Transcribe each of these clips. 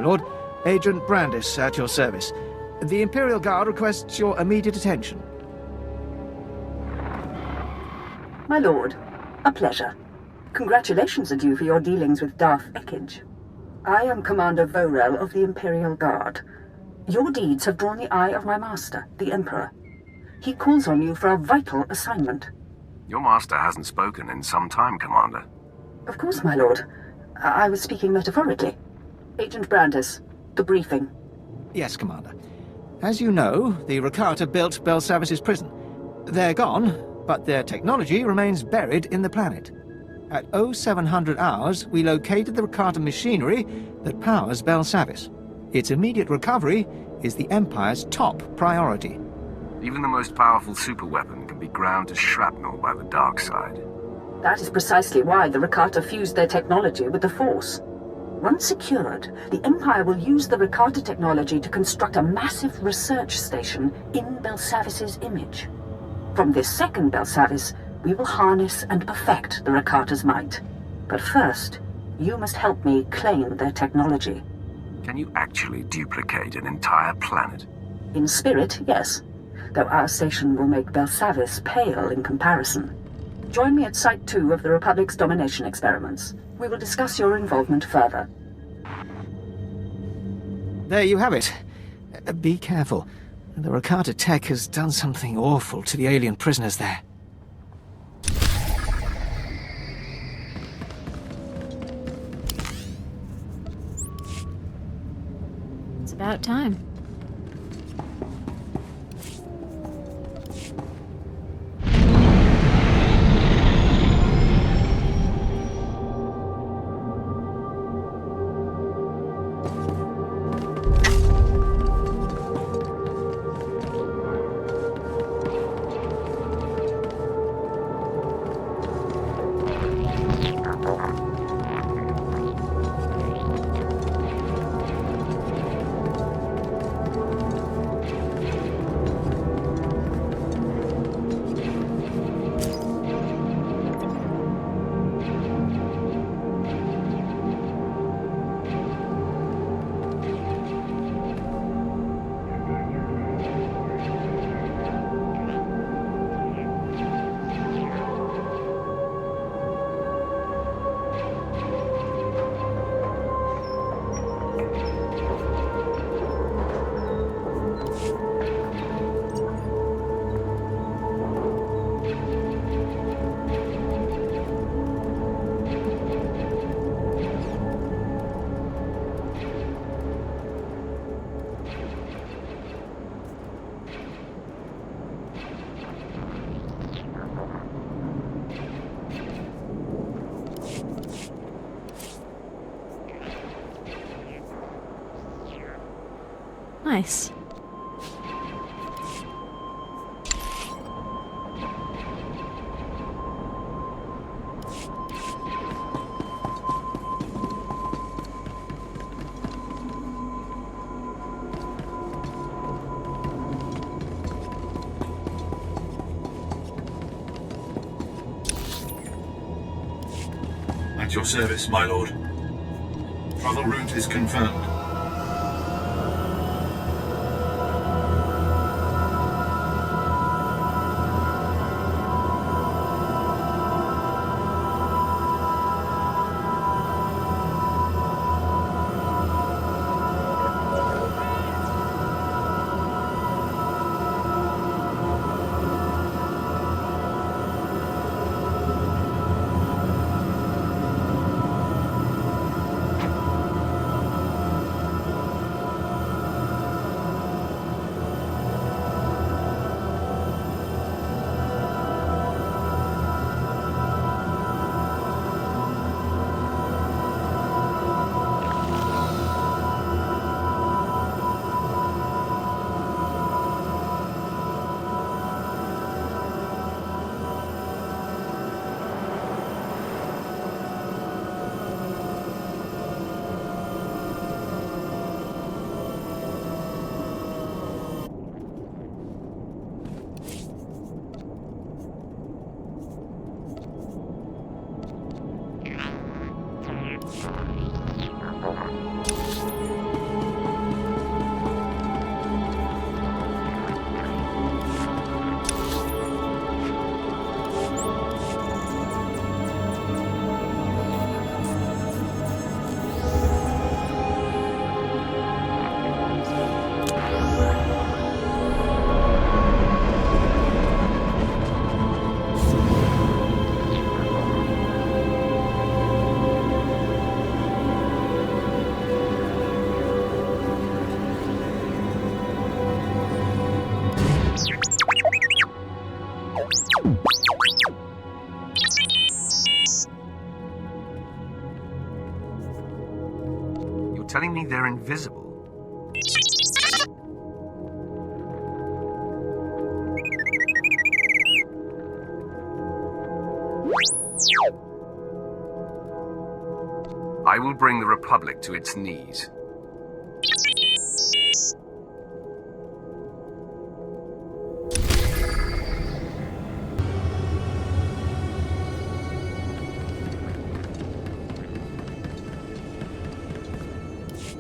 lord. Agent Brandis at your service. The Imperial Guard requests your immediate attention. My lord, a pleasure. Congratulations are due for your dealings with Darth Ekage. I am Commander Vorel of the Imperial Guard. Your deeds have drawn the eye of my master, the Emperor. He calls on you for a vital assignment. Your master hasn't spoken in some time, Commander. Of course, my lord. I was speaking metaphorically. Agent Brandis, the briefing. Yes, Commander. As you know, the Rakata built Belsavis's prison. They're gone, but their technology remains buried in the planet. At 0700 hours, we located the Rakata machinery that powers Belsavis. Its immediate recovery is the Empire's top priority. Even the most powerful superweapon can be ground to shrapnel by the dark side. That is precisely why the Rakata fused their technology with the Force. Once secured, the Empire will use the Rakata technology to construct a massive research station in Belsavis's image. From this second Belsavis, we will harness and perfect the Rakata's might. But first, you must help me claim their technology. Can you actually duplicate an entire planet? In spirit, yes. Though our station will make Belsavis pale in comparison. Join me at Site 2 of the Republic's domination experiments. We will discuss your involvement further. There you have it. Be careful. The Rakata tech has done something awful to the alien prisoners there. It's about time. Nice. At your service, my lord. Travel route is confirmed. You're telling me they're invisible? I will bring the Republic to its knees.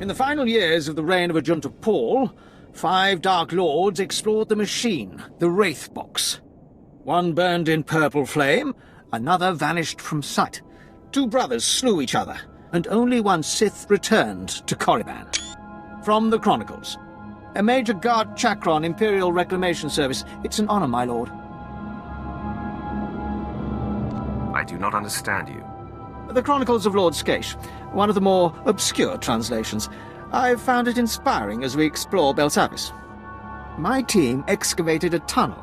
In the final years of the reign of Adjutant Paul, 5 Dark Lords explored the machine, the Wraith Box. One burned in purple flame, another vanished from sight. 2 brothers slew each other, and only one Sith returned to Korriban. From the Chronicles. A Major Guard Chakron Imperial Reclamation Service. It's an honor, my lord. I do not understand you. The Chronicles of Lord Skache, one of the more obscure translations. I've found it inspiring as we explore Belsavis. My team excavated a tunnel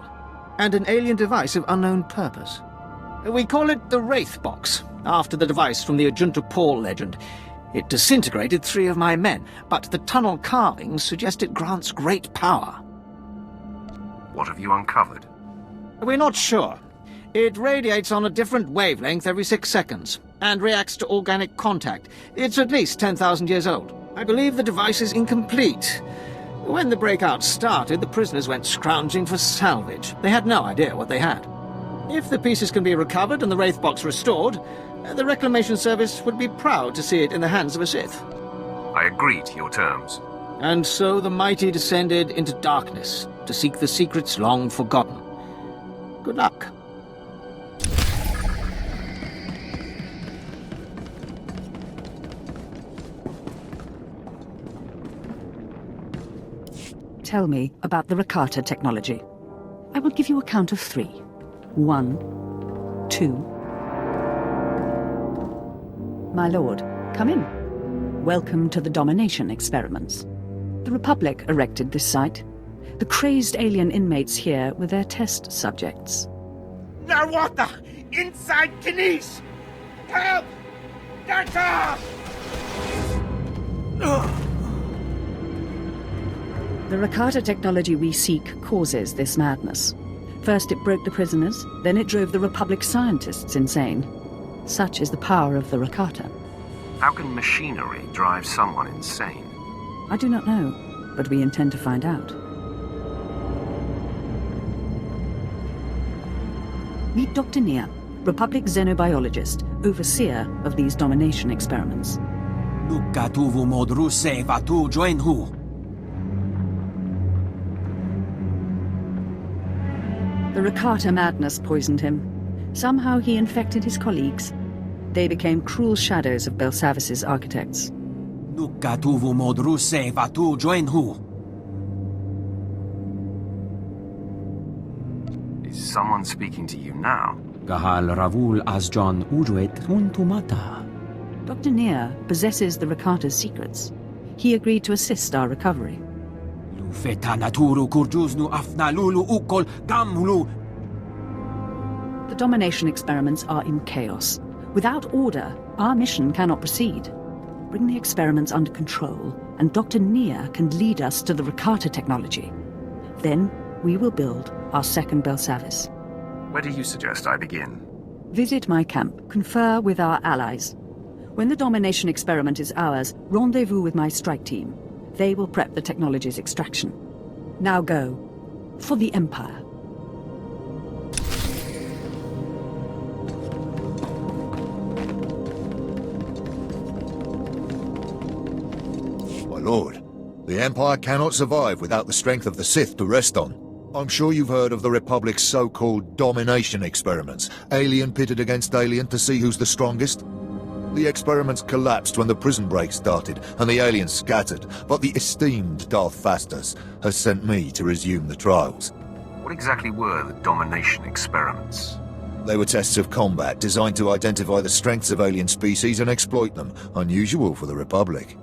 and an alien device of unknown purpose. We call it the Wraith Box, after the device from the Adjutant Paul legend. It disintegrated 3 of my men, but the tunnel carvings suggest it grants great power. What have you uncovered? We're not sure. It radiates on a different wavelength every 6 seconds, and reacts to organic contact. It's at least 10,000 years old. I believe the device is incomplete. When the breakout started, the prisoners went scrounging for salvage. They had no idea what they had. If the pieces can be recovered and the Wraith Box restored, the Reclamation Service would be proud to see it in the hands of a Sith. I agree to your terms. And so the mighty descended into darkness to seek the secrets long forgotten. Good luck. Tell me about the Rakata technology. I will give you a count of 3. 1, 2. My lord, come in. Welcome to the domination experiments. The Republic erected this site. The crazed alien inmates here were their test subjects. Narwata! Inside Kines! Help! Data! The Rakata technology we seek causes this madness. First it broke the prisoners, then it drove the Republic scientists insane. Such is the power of the Rakata. How can machinery drive someone insane? I do not know, but we intend to find out. Meet Dr. Nia, Republic xenobiologist, overseer of these domination experiments. The Rakata madness poisoned him. Somehow he infected his colleagues. They became cruel shadows of Belsavis's architects. Is someone speaking to you now? Dr. Nia possesses the Rakata's secrets. He agreed to assist our recovery. The domination experiments are in chaos. Without order, our mission cannot proceed. Bring the experiments under control, and Dr. Nia can lead us to the Rakata technology. Then we will build our second Belsavis. Where do you suggest I begin? Visit my camp, confer with our allies. When the domination experiment is ours, rendezvous with my strike team. They will prep the technology's extraction. Now go. For the Empire. My lord, the Empire cannot survive without the strength of the Sith to rest on. I'm sure you've heard of the Republic's so-called domination experiments. Alien pitted against alien to see who's the strongest. The experiments collapsed when the prison break started and the aliens scattered, but the esteemed Darth Vastus has sent me to resume the trials. What exactly were the domination experiments? They were tests of combat designed to identify the strengths of alien species and exploit them, unusual for the Republic.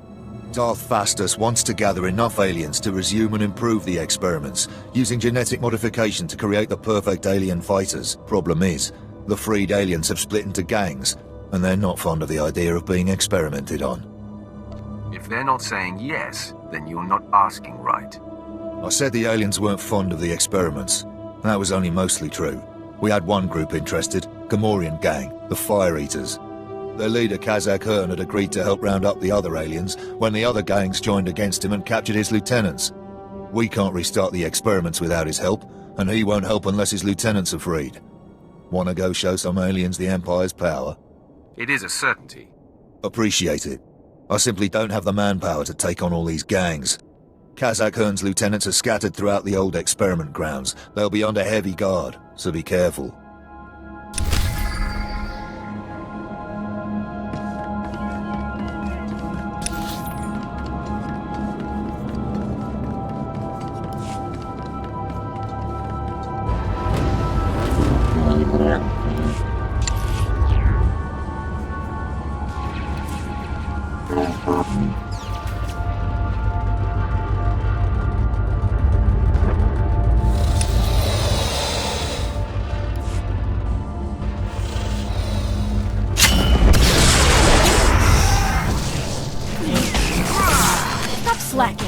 Darth Fastus wants to gather enough aliens to resume and improve the experiments, using genetic modification to create the perfect alien fighters. Problem is, the freed aliens have split into gangs, and they're not fond of the idea of being experimented on. If they're not saying yes, then you're not asking right. I said the aliens weren't fond of the experiments. That was only mostly true. We had one group interested, Gamorrean gang, the Fire Eaters. Their leader Kazak Hearn had agreed to help round up the other aliens when the other gangs joined against him and captured his lieutenants. We can't restart the experiments without his help, and he won't help unless his lieutenants are freed. Wanna go show some aliens the Empire's power? It is a certainty. Appreciate it. I simply don't have the manpower to take on all these gangs. Kazak Hearn's lieutenants are scattered throughout the old experiment grounds. They'll be under heavy guard, so be careful. Stop slacking.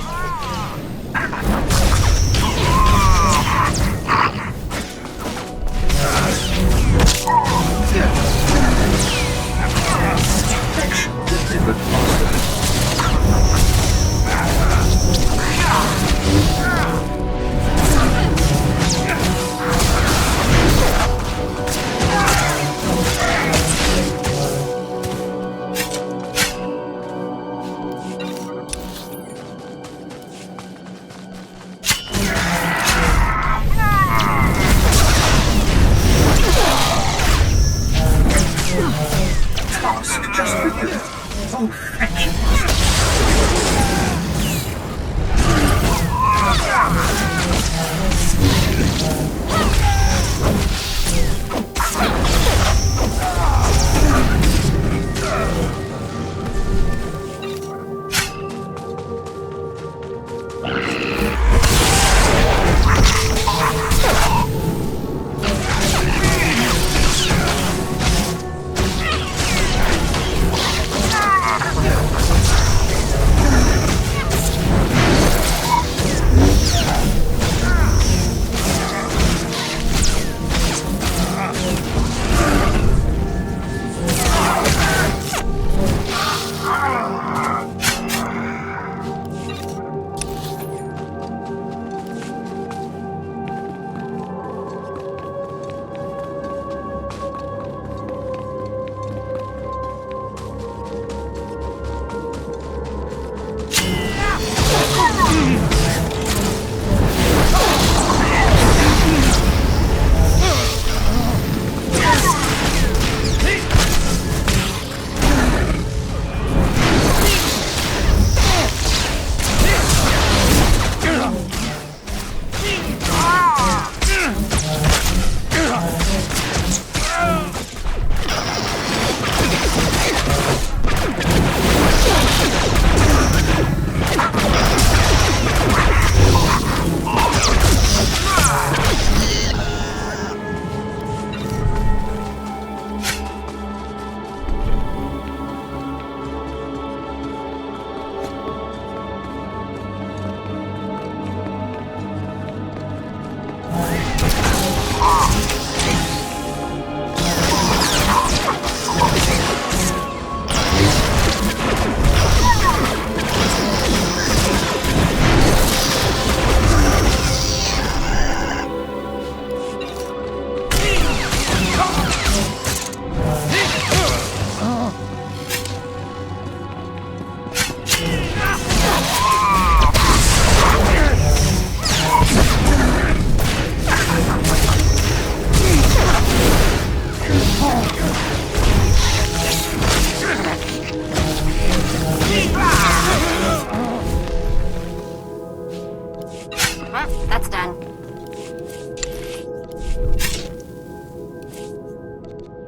That's done.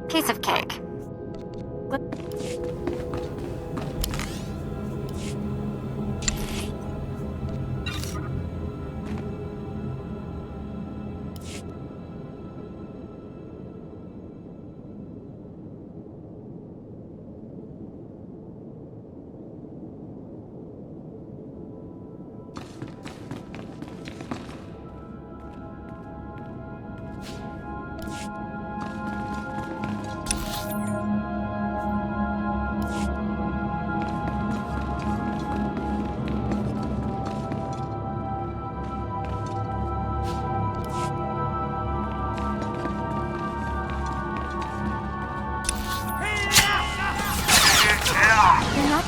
Piece of cake.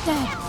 dead.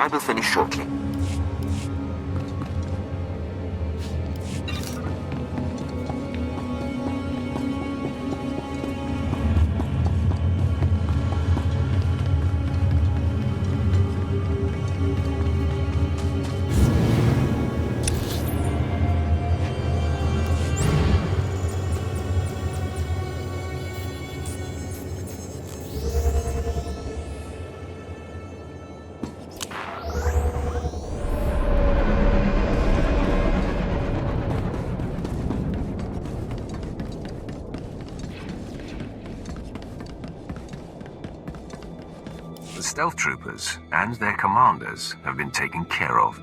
I will finish shortly. The stealth troopers and their commanders have been taken care of.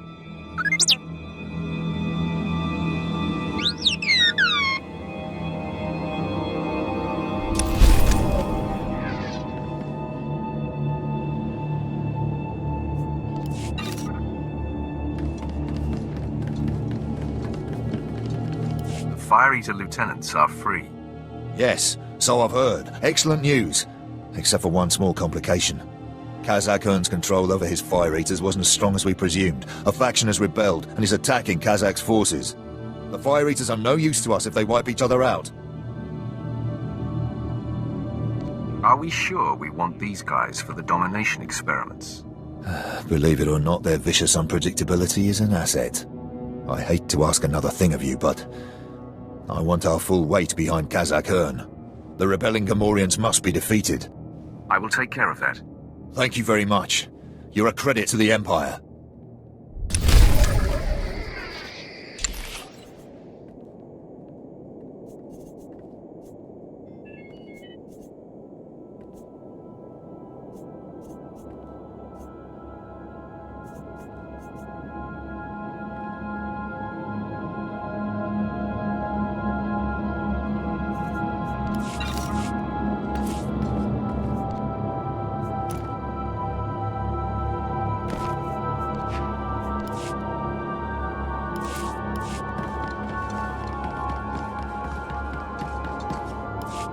The Fire Eater lieutenants are free. Yes, so I've heard. Excellent news. Except for one small complication. Kazakh Ern's control over his Fire Eaters wasn't as strong as we presumed. A faction has rebelled and is attacking Kazakh's forces. The Fire Eaters are no use to us if they wipe each other out. Are we sure we want these guys for the domination experiments? Believe it or not, their vicious unpredictability is an asset. I hate to ask another thing of you, but I want our full weight behind Kazakh Ern. The rebelling Gamorreans must be defeated. I will take care of that. Thank you very much. You're a credit to the Empire.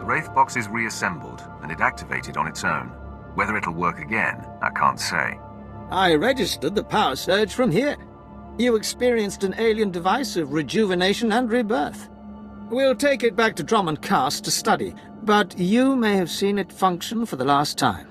The Wraith box is reassembled, and it activated on its own. Whether it'll work again, I can't say. I registered the power surge from here. You experienced an alien device of rejuvenation and rebirth. We'll take it back to Drummond Cast to study, but you may have seen it function for the last time.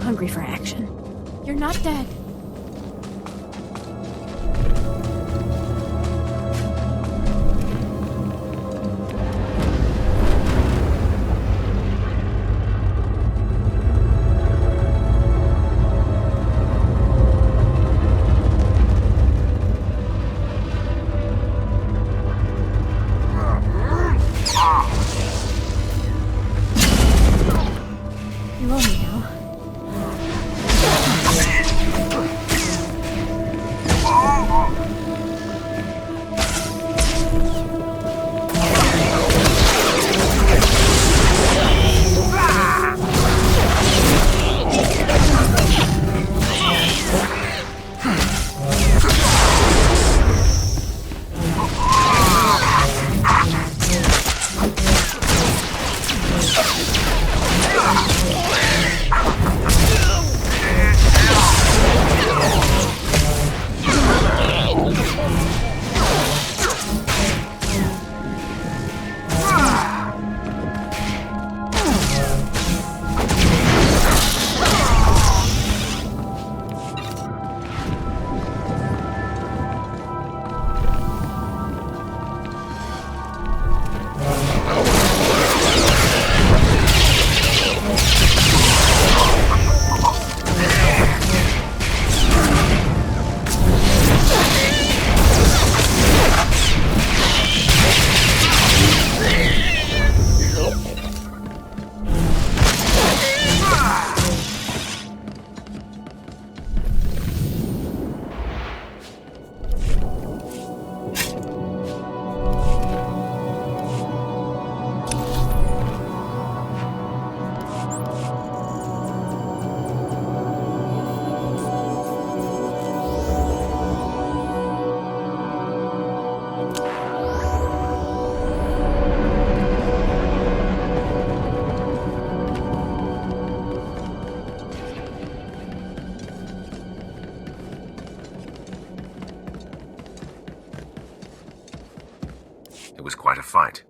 Hungry for action. You're not dead. You owe me now. It was quite a fight.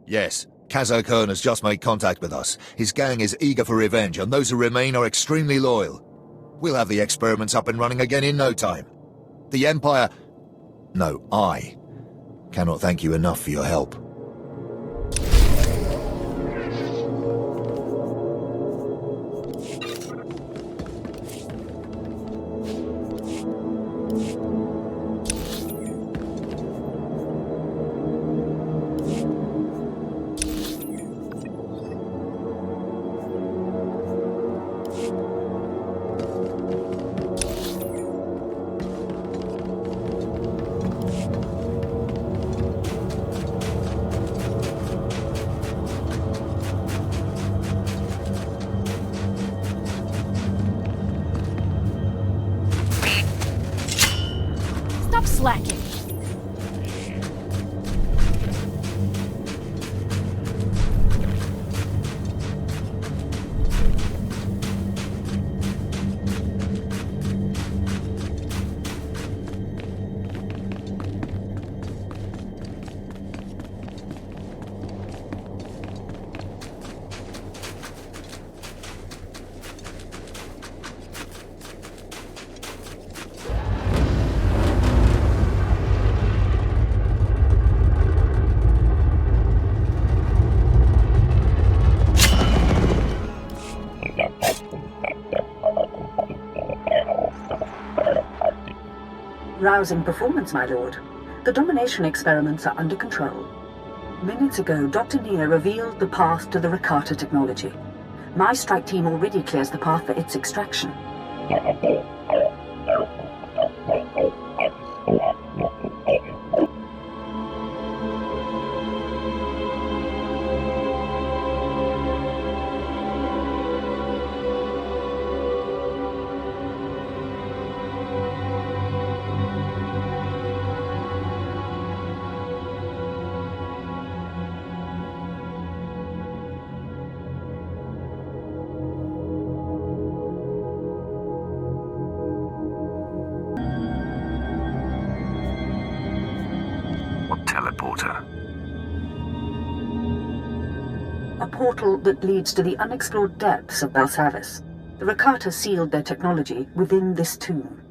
Yes, Kazo Kern has just made contact with us. His gang is eager for revenge, and those who remain are extremely loyal. We'll have the experiments up and running again in no time. The Empire... No, I cannot thank you enough for your help. Stop slacking. Rousing performance, my lord. The domination experiments are under control. Minutes ago, Dr. Nia revealed the path to the Rakata technology. My strike team already clears the path for its extraction. Teleporter. A portal that leads to the unexplored depths of Belsavis. The Rakata sealed their technology within this tomb.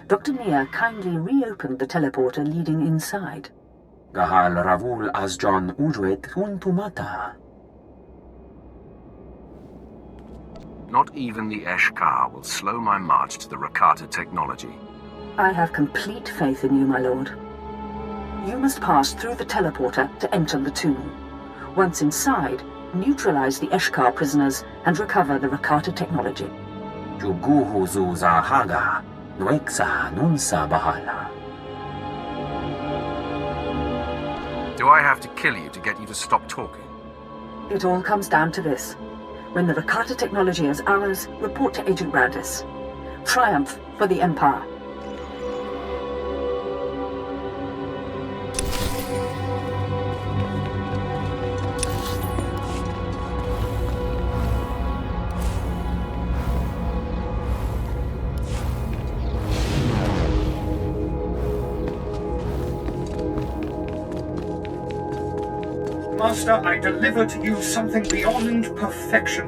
Dr. Nia kindly reopened the teleporter leading inside. Gahal Ravul Asjon Ujuet Untumata. Not even the Eshkar will slow my march to the Rakata technology. I have complete faith in you, my lord. You must pass through the teleporter to enter the tomb. Once inside, neutralize the Eshkar prisoners and recover the Rakata technology. Juguhu Zuza Haga, Nuexa Nunsa Bahala. Do I have to kill you to get you to stop talking? It all comes down to this. When the Rakata technology is ours, report to Agent Brandis. Triumph for the Empire. Master, I deliver to you something beyond perfection.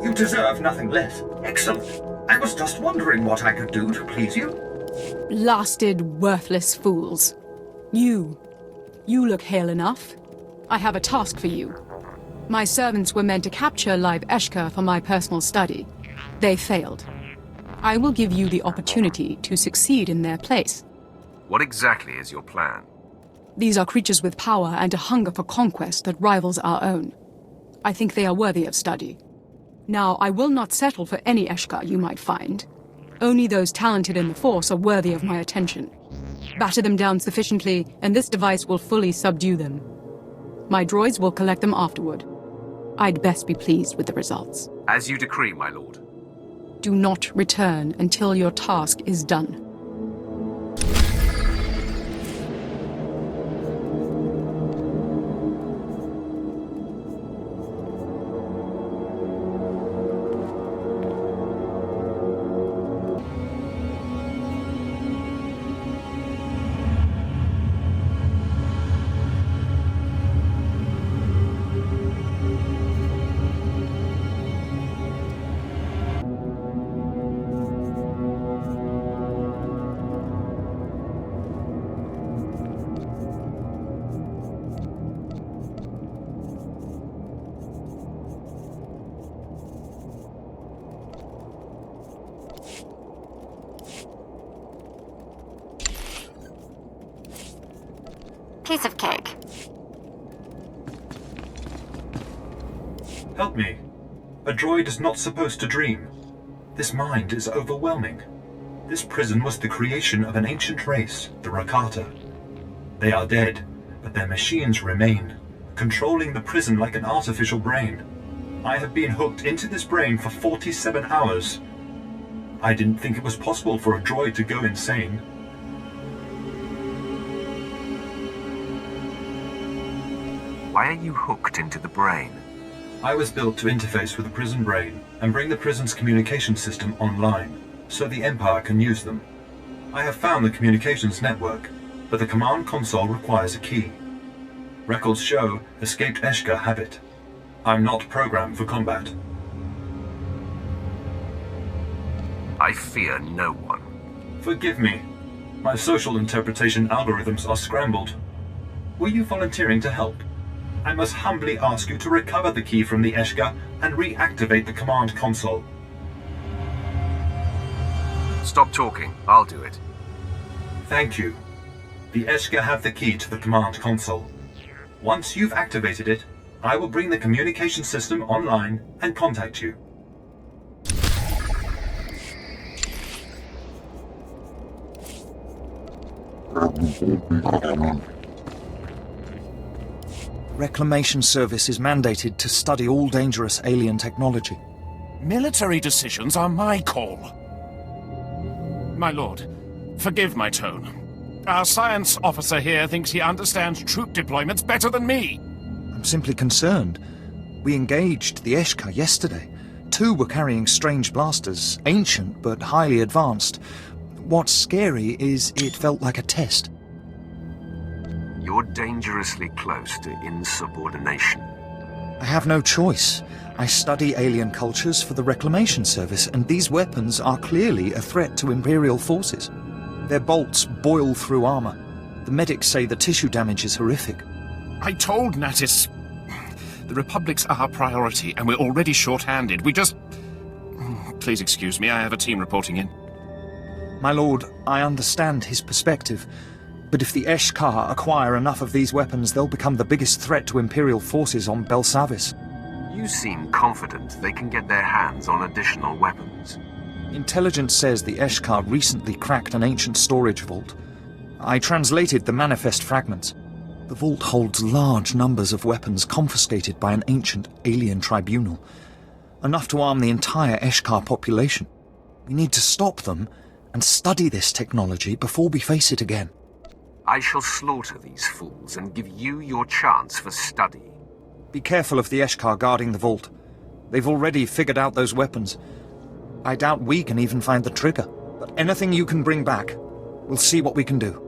You deserve nothing less. Excellent. I was just wondering what I could do to please you. Blasted, worthless fools. You look hale enough. I have a task for you. My servants were meant to capture live Eshkar for my personal study. They failed. I will give you the opportunity to succeed in their place. What exactly is your plan? These are creatures with power and a hunger for conquest that rivals our own. I think they are worthy of study. Now, I will not settle for any Eshkar you might find. Only those talented in the Force are worthy of my attention. Batter them down sufficiently, and this device will fully subdue them. My droids will collect them afterward. I'd best be pleased with the results. As you decree, my lord. Do not return until your task is done. Piece of cake. Help me. A droid is not supposed to dream. This mind is overwhelming. This prison was the creation of an ancient race, the Rakata. They are dead, but their machines remain, controlling the prison like an artificial brain. I have been hooked into this brain for 47 hours. I didn't think it was possible for a droid to go insane. Why are you hooked into the brain? I was built to interface with the prison brain and bring the prison's communication system online, so the Empire can use them. I have found the communications network, but the command console requires a key. Records show escaped Eshkar have it. I'm not programmed for combat. I fear no one. Forgive me. My social interpretation algorithms are scrambled. Were you volunteering to help? I must humbly ask you to recover the key from the Eshkar and reactivate the command console. Stop talking. I'll do it. Thank you. The Eshka have the key to the command console. Once you've activated it, I will bring the communication system online and contact you. Reclamation Service is mandated to study all dangerous alien technology. Military decisions are my call. My lord, forgive my tone. Our science officer here thinks he understands troop deployments better than me. I'm simply concerned. We engaged the Eshka yesterday. 2 were carrying strange blasters, ancient but highly advanced. What's scary is it felt like a test. You're dangerously close to insubordination. I have no choice. I study alien cultures for the Reclamation Service, and these weapons are clearly a threat to Imperial forces. Their bolts boil through armor. The medics say the tissue damage is horrific. I told Natis the Republic's our priority, and we're already short-handed. We just... Please excuse me, I have a team reporting in. My lord, I understand his perspective. But if the Eshkar acquire enough of these weapons, they'll become the biggest threat to Imperial forces on Belsavis. You seem confident they can get their hands on additional weapons. Intelligence says the Eshkar recently cracked an ancient storage vault. I translated the manifest fragments. The vault holds large numbers of weapons confiscated by an ancient alien tribunal. Enough to arm the entire Eshkar population. We need to stop them and study this technology before we face it again. I shall slaughter these fools and give you your chance for study. Be careful of the Eshkar guarding the vault. They've already figured out those weapons. I doubt we can even find the trigger. But anything you can bring back, we'll see what we can do.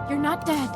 You're not dead.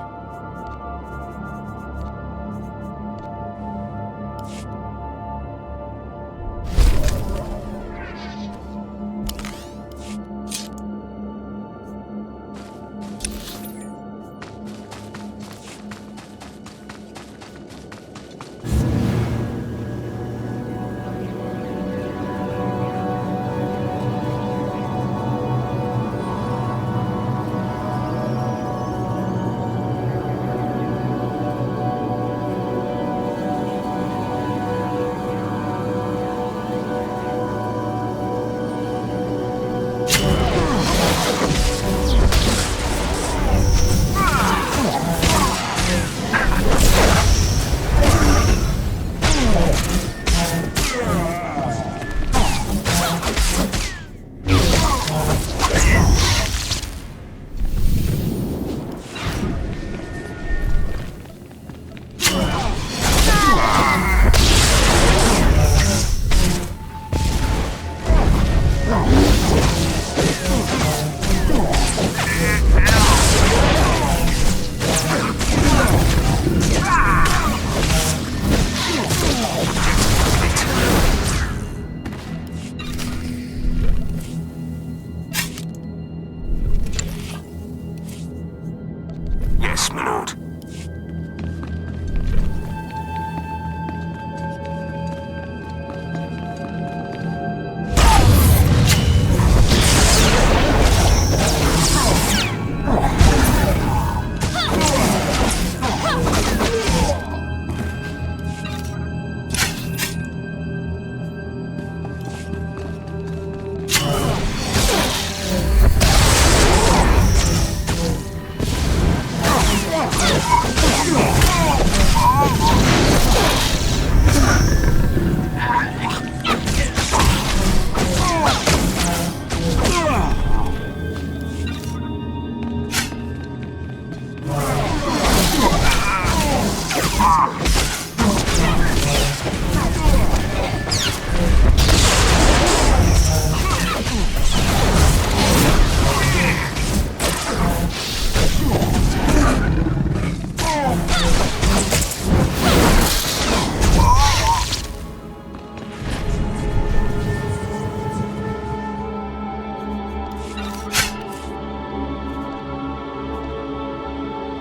Yes, my lord.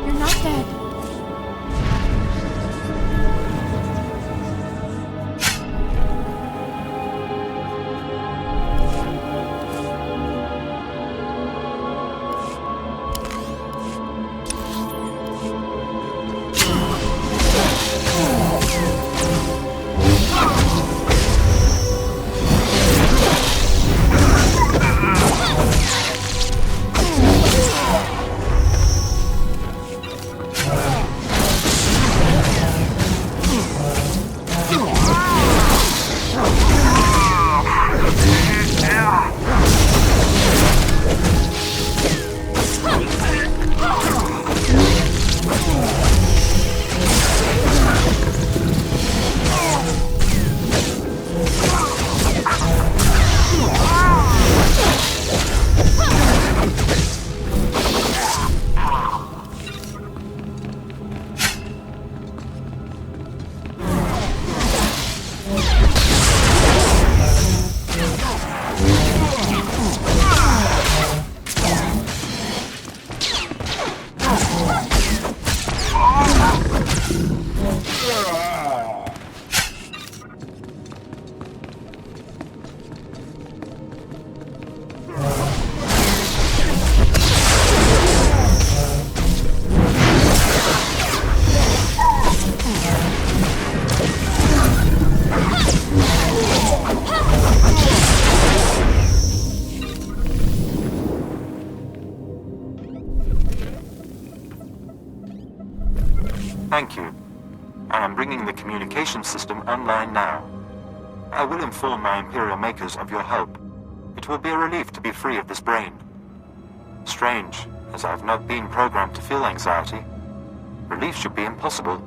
You're not dead. Thank you. I am bringing the communication system online now. I will inform my Imperial makers of your help. It will be a relief to be free of this brain. Strange, as I have not been programmed to feel anxiety. Relief should be impossible.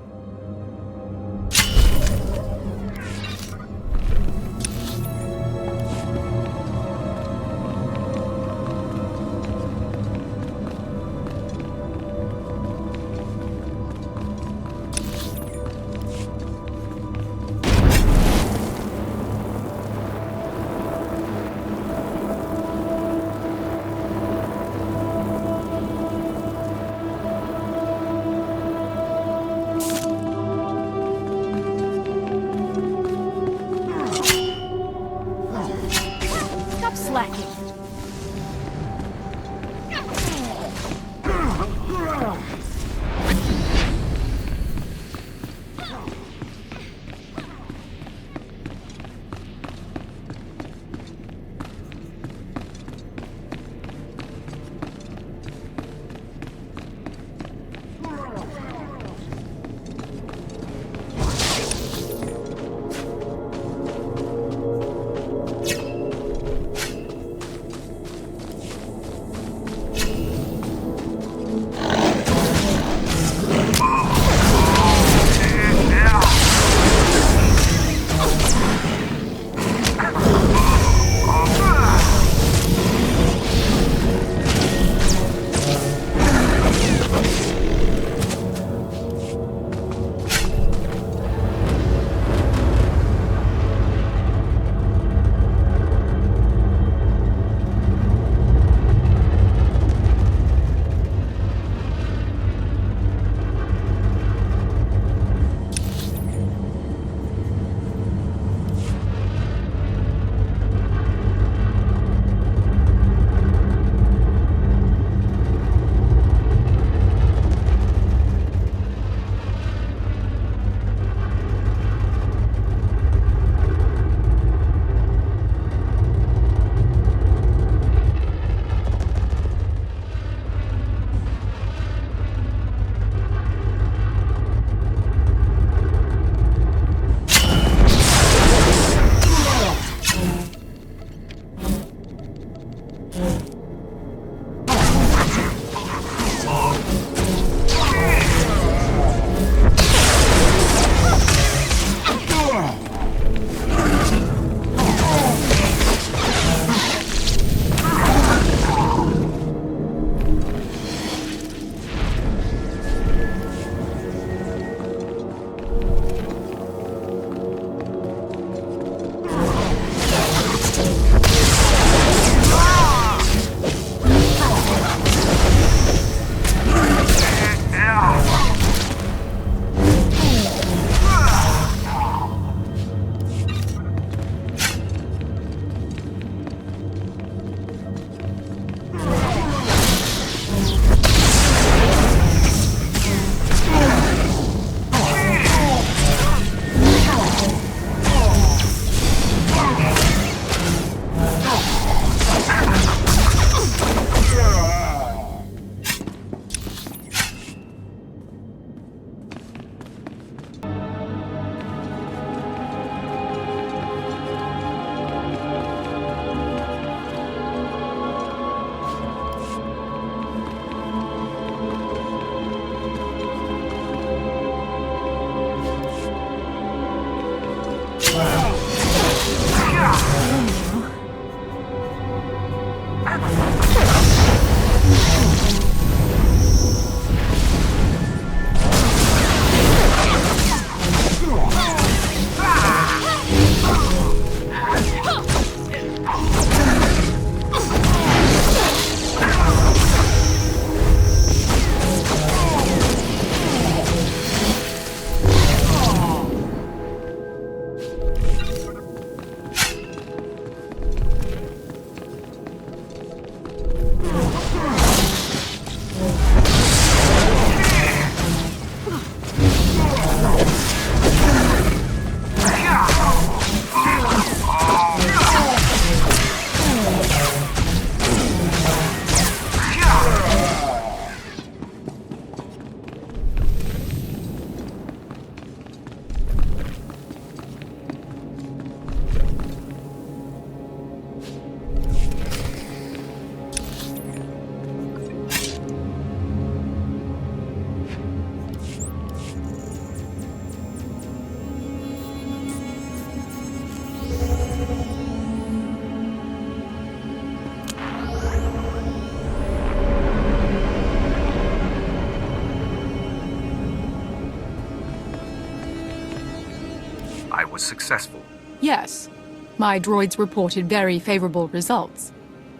experiment was successful. Yes. My droids reported very favorable results.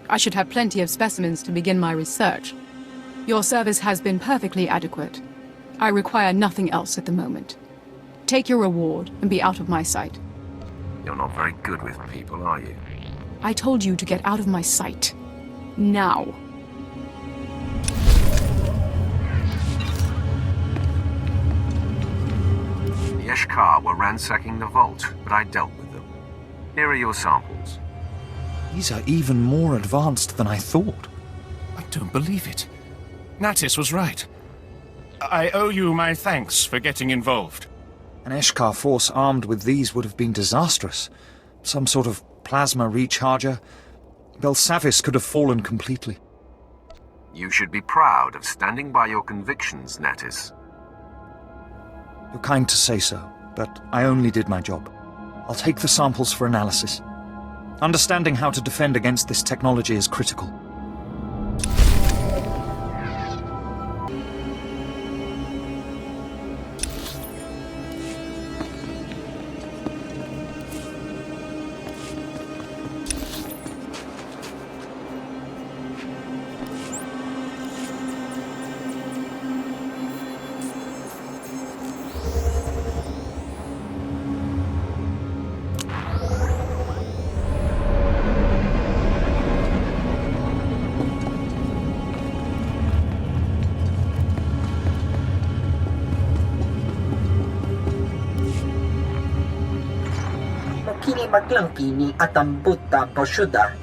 I should have plenty of specimens to begin my research. Your service has been perfectly adequate. I require nothing else at the moment. Take your reward and be out of my sight. You're not very good with people, are you? I told you to get out of my sight. Now. The Eshkar were ransacking the vault, but I dealt with them. Here are your samples. These are even more advanced than I thought. I don't believe it. Natis was right. I owe you my thanks for getting involved. An Eshkar force armed with these would have been disastrous. Some sort of plasma recharger. Belsavis could have fallen completely. You should be proud of standing by your convictions, Natis. You're kind to say so, but I only did my job. I'll take the samples for analysis. Understanding how to defend against this technology is critical. Kini maglangki ni atambuta poshuda.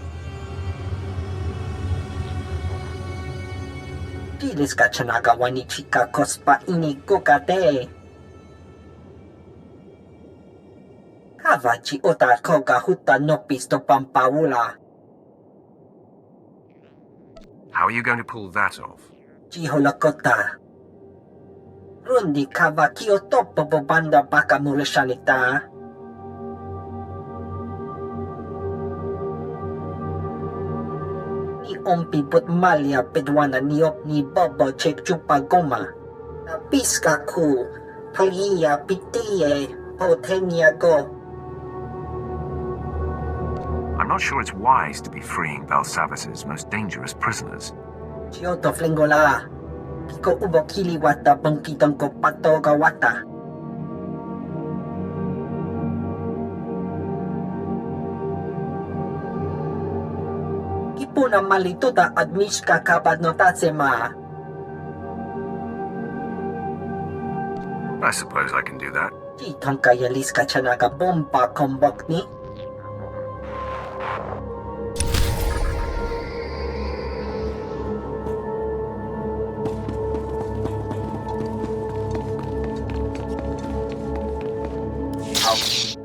Dilis ka chanagawa ni chika kospa ini kokate. Kavachi ota koga huta nopis to pampaula. How are you going to pull that off? Jiholakota. Rundi kava kiotopo bobanda baka mureshanita. Ompi put malia pedwana niop ni bobo chek chupa goma. Na piska ku, palia pitiye, potenia go. I'm not sure it's wise to be freeing Belsavis's most dangerous prisoners. Chioto flingola. Kiko ubo kili wata bangkitang ko patoga wata. Puna malituta admishka kabadnotatsema. I suppose I can do that. Jitonka yaliska chanaga bomba kombokni.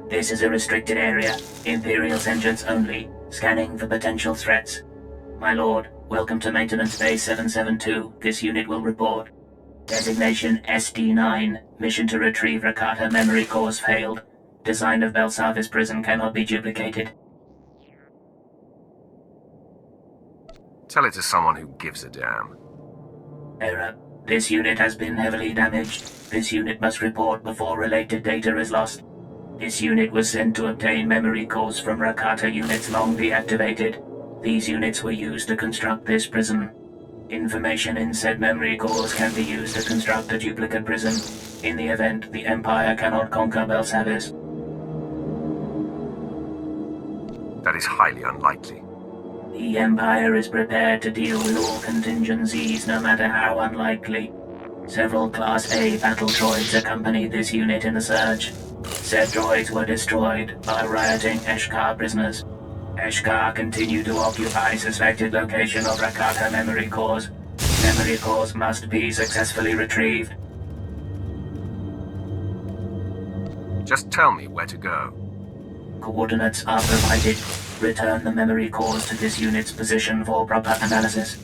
This is a restricted area. Imperial's entrance only. Scanning for potential threats. My lord, welcome to Maintenance Base 772. This unit will report. Designation SD9. Mission to retrieve Rakata memory cores failed. Design of Belsavis prison cannot be duplicated. Tell it to someone who gives a damn. Error. This unit has been heavily damaged. This unit must report before related data is lost. This unit was sent to obtain memory cores from Rakata units long deactivated. These units were used to construct this prison. Information in said memory cores can be used to construct a duplicate prison, in the event the Empire cannot conquer Belsavis. That is highly unlikely. The Empire is prepared to deal with all contingencies, no matter how unlikely. Several Class A battle droids accompanied this unit in the surge. Said droids were destroyed by rioting Eshkar prisoners. Eshkar continue to occupy suspected location of Rakata memory cores. Memory cores must be successfully retrieved. Just tell me where to go. Coordinates are provided. Return the memory cores to this unit's position for proper analysis.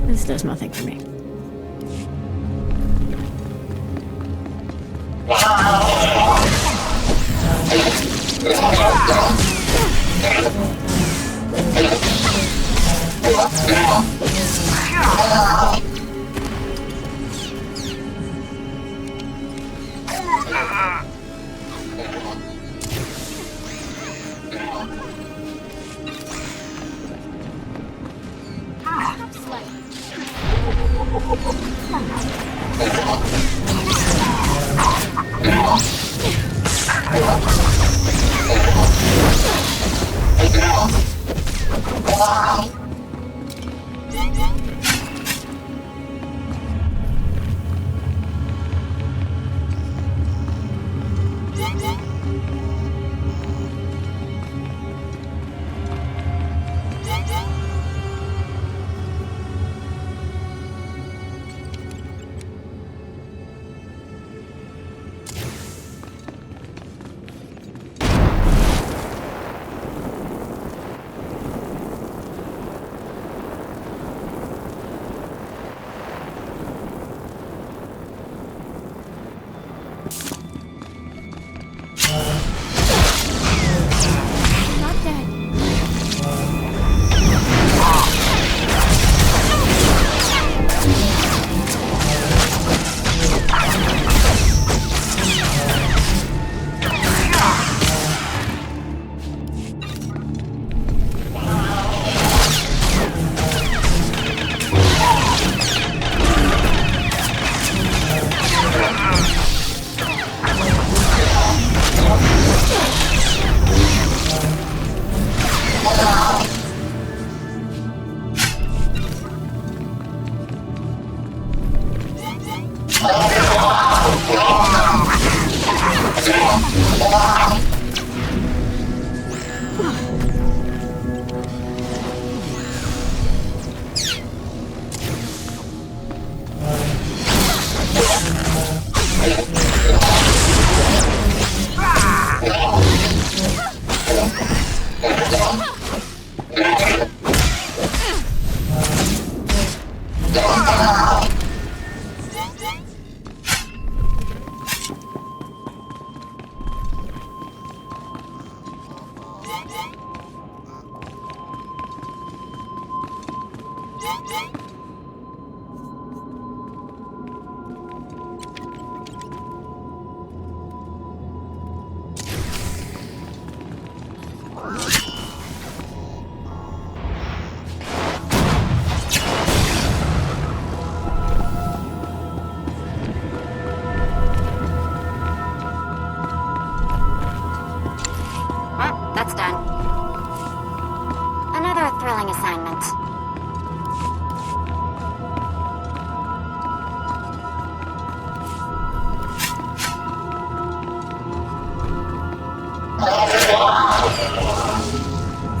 This does nothing for me. That's done. Another thrilling assignment.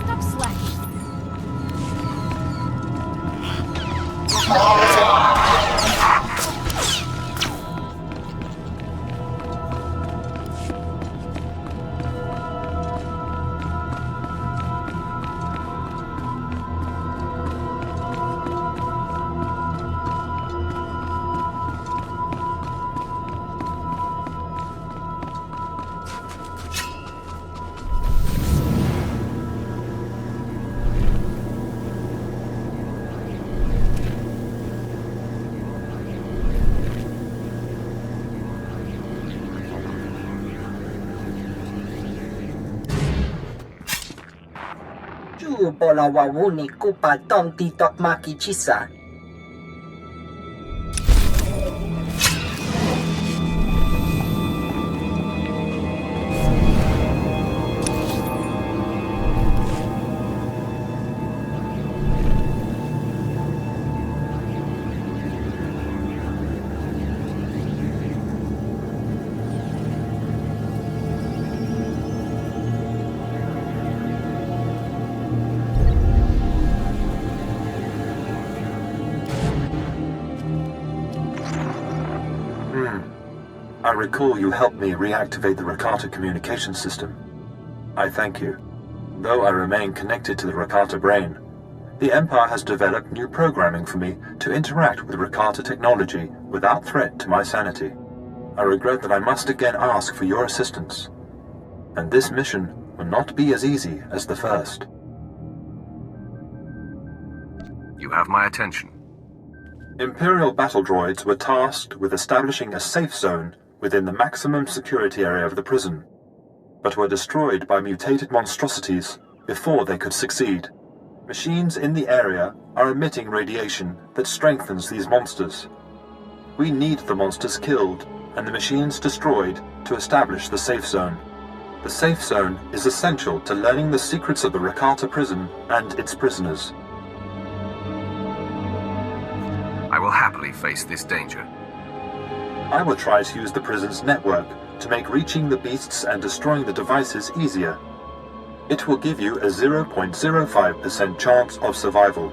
Stop slacking. Bola wawuni kupa tom titok maki chisa. I recall you helped me reactivate the Rakata communication system. I thank you. Though I remain connected to the Rakata brain, The Empire has developed new programming for me to interact with Rakata technology without threat to my sanity. I regret that I must again ask for your assistance. And this mission will not be as easy as the first. You have my attention. Imperial battle droids were tasked with establishing a safe zone within the maximum security area of the prison, but were destroyed by mutated monstrosities before they could succeed. Machines in the area are emitting radiation that strengthens these monsters. We need the monsters killed and the machines destroyed to establish the safe zone. The safe zone is essential to learning the secrets of the Rakata prison and its prisoners. I will happily face this danger. I will try to use the prison's network to make reaching the beasts and destroying the devices easier. It will give you a 0.05% chance of survival.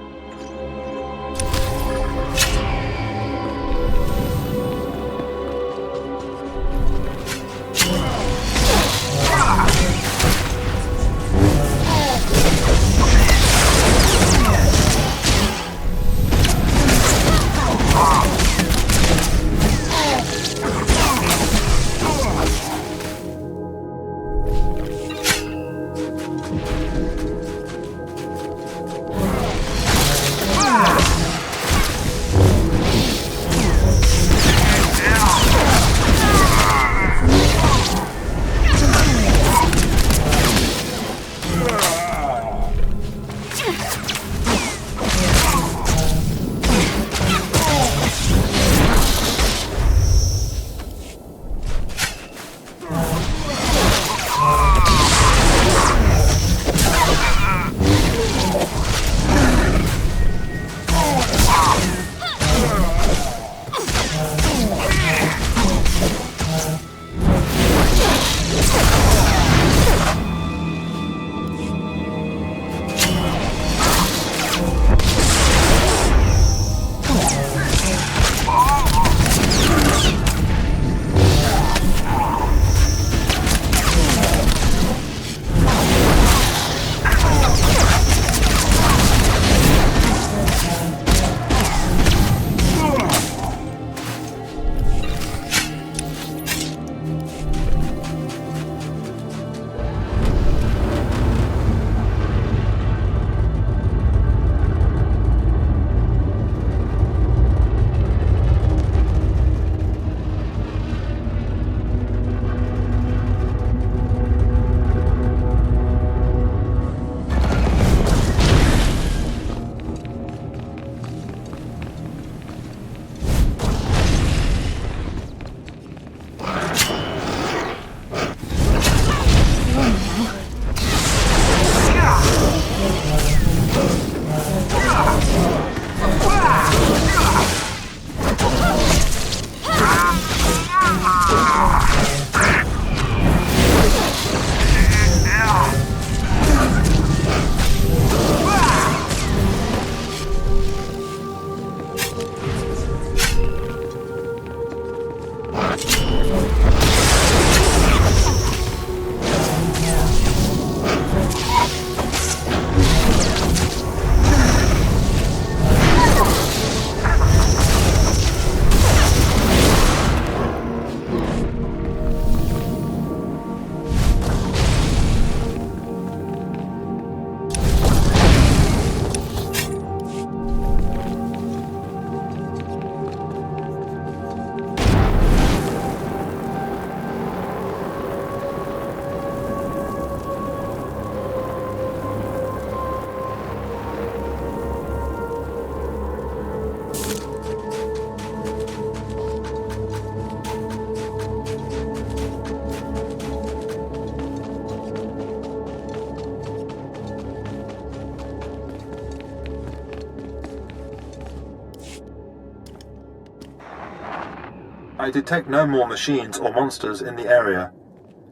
I detect no more machines or monsters in the area.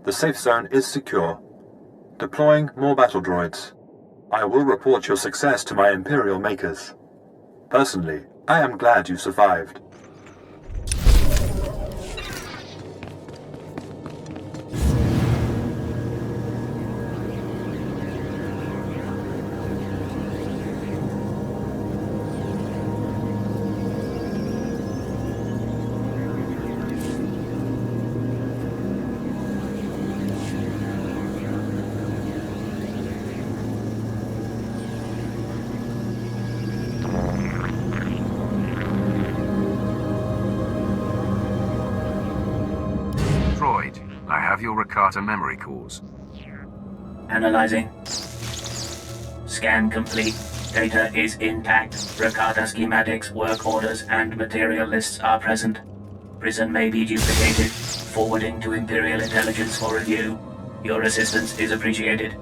The safe zone is secure. Deploying more battle droids. I will report your success to my Imperial makers. Personally, I am glad you survived. your Rakata memory cores. Analyzing. Scan complete. Data is intact. Rakata schematics, work orders, and material lists are present. Prison may be duplicated. Forwarding to Imperial Intelligence for review. Your assistance is appreciated.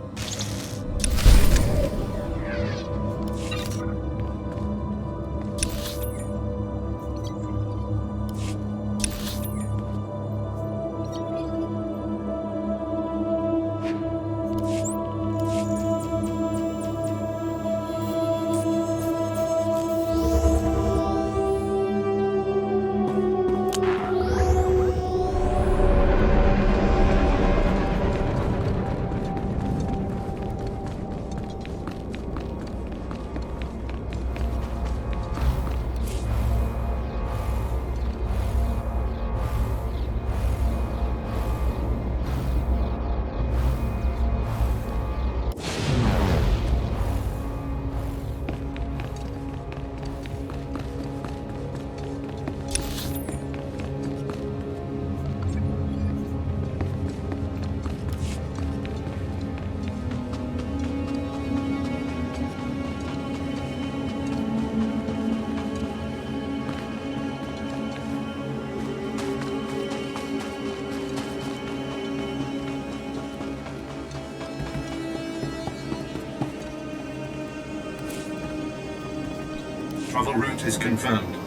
Travel route is confirmed.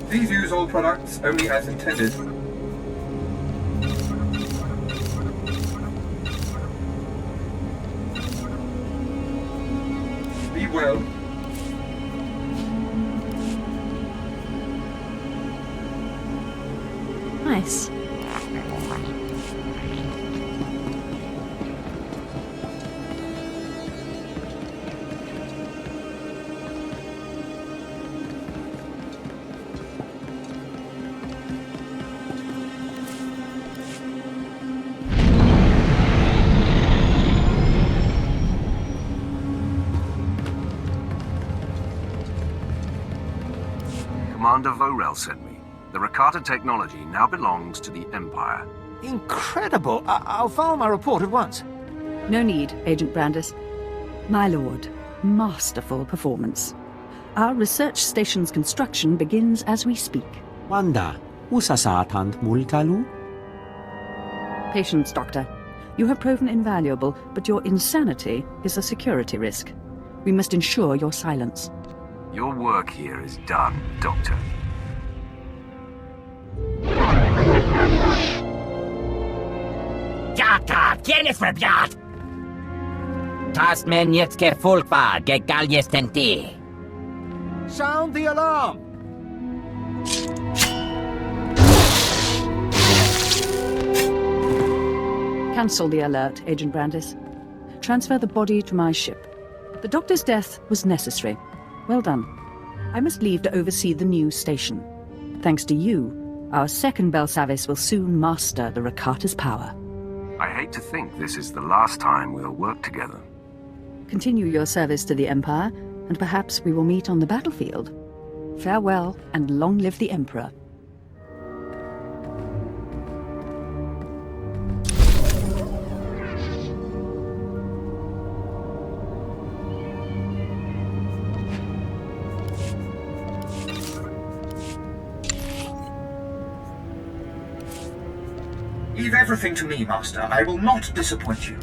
Please use all products only as intended. Be well. Nice. Commander Vorel sent me. The Rakata technology now belongs to the Empire. Incredible! I'll file my report at once. No need, Agent Brandis. My lord, masterful performance. Our research station's construction begins as we speak. Wanda, usa sa atant mulkalu? Patience, Doctor. You have proven invaluable, but your insanity is a security risk. We must ensure your silence. Your work here is done, Doctor. Jaka, ¿quién es verbiat? Tasmen jetzt folkbar, gegaljestenti. Sound the alarm! Cancel the alert, Agent Brandis. Transfer the body to my ship. The doctor's death was necessary. Well done. I must leave to oversee the new station. Thanks to you, our second Belsavis will soon master the Rakata's power. I hate to think this is the last time we'll work together. Continue your service to the Empire, and perhaps we will meet on the battlefield. Farewell, and long live the Emperor. Leave everything to me, Master. I will not disappoint you.